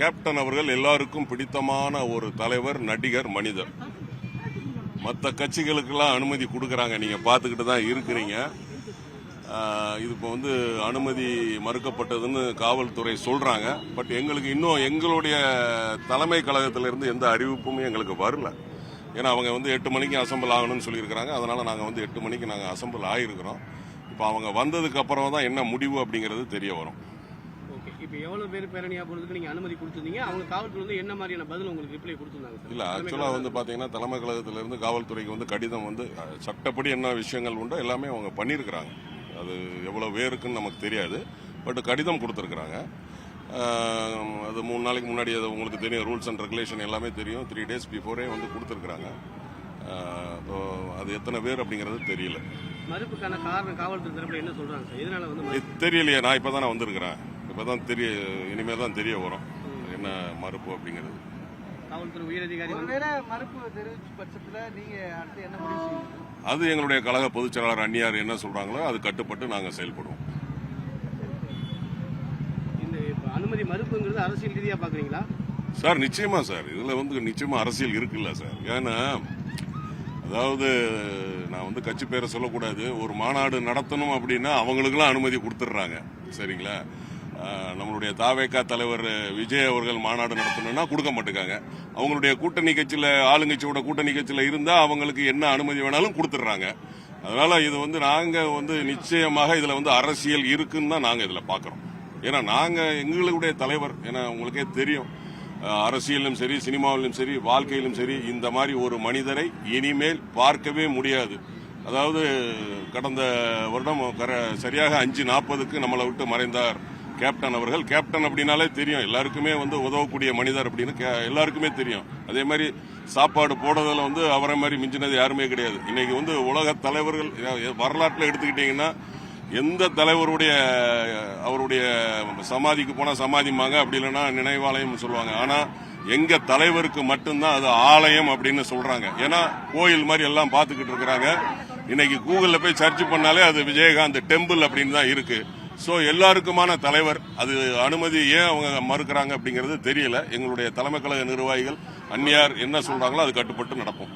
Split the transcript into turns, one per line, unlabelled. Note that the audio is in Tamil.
கேப்டன் அவர்கள் எல்லாருக்கும் பிடித்தமான ஒரு தலைவர், நடிகர், மனிதர். மற்ற கட்சிகளுக்கெல்லாம் அனுமதி கொடுக்கறாங்க, நீங்க பார்த்துக்கிட்டு தான் இருக்கிறீங்க. இது இப்போ அனுமதி மறுக்கப்பட்டதுன்னு காவல்துறை சொல்றாங்க. பட் எங்களுக்கு இன்னும் எங்களுடைய தலைமை கழகத்திலிருந்து எந்த அறிவிப்புமே எங்களுக்கு வரல. ஏன்னா அவங்க 8 மணிக்கு அசம்பிள் ஆகணும்னு சொல்லியிருக்கிறாங்க. அதனால நாங்கள் 8 மணிக்கு நாங்கள் அசம்பிள் ஆகிருக்கிறோம். இப்போ அவங்க வந்ததுக்கு அப்புறம் தான் என்ன முடிவு அப்படிங்கிறது தெரிய வரும்.
ஓகே, இப்போ எவ்வளவு பேர் பேரணியா போறதுக்கு நீங்க அனுமதி கொடுத்துருந்தீங்க? அவங்க காவல்துறை என்ன மாதிரியான பதில் உங்களுக்கு ரிப்ளை கொடுத்துருந்தாங்க?
இல்ல, ஆக்சுவலா பாத்தீங்கன்னா தலைமை கழகத்திலிருந்து காவல்துறைக்கு கடிதம் சட்டப்படி என்ன விஷயங்கள் உண்டோ எல்லாமே அவங்க பண்ணியிருக்கிறாங்க. அது எவ்வளவு பேருக்குன்னு நமக்கு தெரியாது. பட் கடிதம் கொடுத்துருக்குறாங்க. அது 3 நாளைக்கு முன்னாடி அது உங்களுக்கு தெரியும், ரூல்ஸ் அண்ட் ரெகுலேஷன் எல்லாமே தெரியும். 3 days பிஃபோரே கொடுத்துருக்குறாங்க. அது எத்தனை பேர் அப்படிங்கிறது தெரியல.
மறுப்புக்கான காரணம் காவல்துறை தரப்புல என்ன சொல்றாங்க சார்? எதனால
தெரியலையே. நான் இப்பதான் வந்திருக்கிறேன். இப்பதான் இனிமேல் தான் தெரிய வரும் என்ன மறுப்பு அப்படிங்கிறது.
காவல்துறை உயரதிகாரி
மறுப்பு தெரிவிச்ச பட்சத்துல நீங்க அடுத்து என்ன முடிவு செய்வீங்க?
அது எங்களுடைய கழக பொதுச் செயலாளர் அந்நியார் என்ன சொல்றாங்களோ அது கட்டுப்பட்டு நாங்க செயல்படுவோம்.
இந்த அனுமதி மறுப்புங்கிறது அரசியல் ரீதியா பாக்குறீங்களா
சார்? நிச்சயமா சார், இதுல நிச்சயமா அரசியல் இருக்குல்ல சார். ஏன்னா அதாவது நான் கட்சி பேரை சொல்லக்கூடாது. ஒரு மாநாடு நடத்தணும் அப்படின்னா அவங்களுக்குலாம் அனுமதி கொடுத்துட்றாங்க. சரிங்களா? நம்மளுடைய தாவேகா தலைவர் விஜய் அவர்கள் மாநாடு நடத்தணும்னா கொடுக்க மாட்டேங்காங்க. அவங்களுடைய கூட்டணி கட்சியில, ஆளுங்கட்சியோட கூட்டணி கட்சியில இருந்தா அவங்களுக்கு என்ன அனுமதி வேணாலும் கொடுத்துட்றாங்க. அதனால இது நாங்க நிச்சயமாக இதுல அரசியல் இருக்குன்னு தான் நாங்க இதுல பாக்குறோம். ஏன்னா நாங்க எங்களுடைய தலைவர், ஏன்னா உங்களுக்கே தெரியும், அரசியலும் சரி, சினிமாவிலும் சரி, வாழ்க்கையிலும் சரி, இந்த மாதிரி ஒரு மனிதரை இனிமேல் பார்க்கவே முடியாது. அதாவது கடந்த வருடம் சரியாக 5:40 நம்மளை விட்டு மறைந்தார் கேப்டன் அவர்கள். கேப்டன் அப்படின்னாலே தெரியும் எல்லாருக்குமே, உதவக்கூடிய மனிதர் அப்படின்னு எல்லாருக்குமே தெரியும். அதே மாதிரி சாப்பாடு போடுறதுல அவரை மாதிரி மிஞ்சினது யாருமே கிடையாது. இன்னைக்கு உலக தலைவர்கள் வரலாற்றில் எடுத்துக்கிட்டீங்கன்னா எந்த தலைவருடைய அவருடைய சமாதிக்கு போனா சமாதிமாங்க, அப்படி இல்லைன்னா நினைவாலயம் சொல்லுவாங்க. ஆனா எங்க தலைவருக்கு மட்டும்தான் அது ஆலயம் அப்படின்னு சொல்றாங்க. ஏன்னா கோயில் மாதிரி எல்லாம் பாத்துக்கிட்டு இருக்கிறாங்க. இன்னைக்கு கூகுள்ல போய் சர்ச் பண்ணாலே அது விஜயகாந்த் டெம்பிள் அப்படின்னு தான் இருக்கு. சோ எல்லாருக்குமான தலைவர். அது அனுமதி ஏன் அவங்க மறுக்கிறாங்க அப்படிங்கறது தெரியல. எங்களுடைய தலைமை கழக நிர்வாகிகள் அந்நியார் என்ன சொல்றாங்களோ அது கட்டுப்பட்டு நடப்போம்.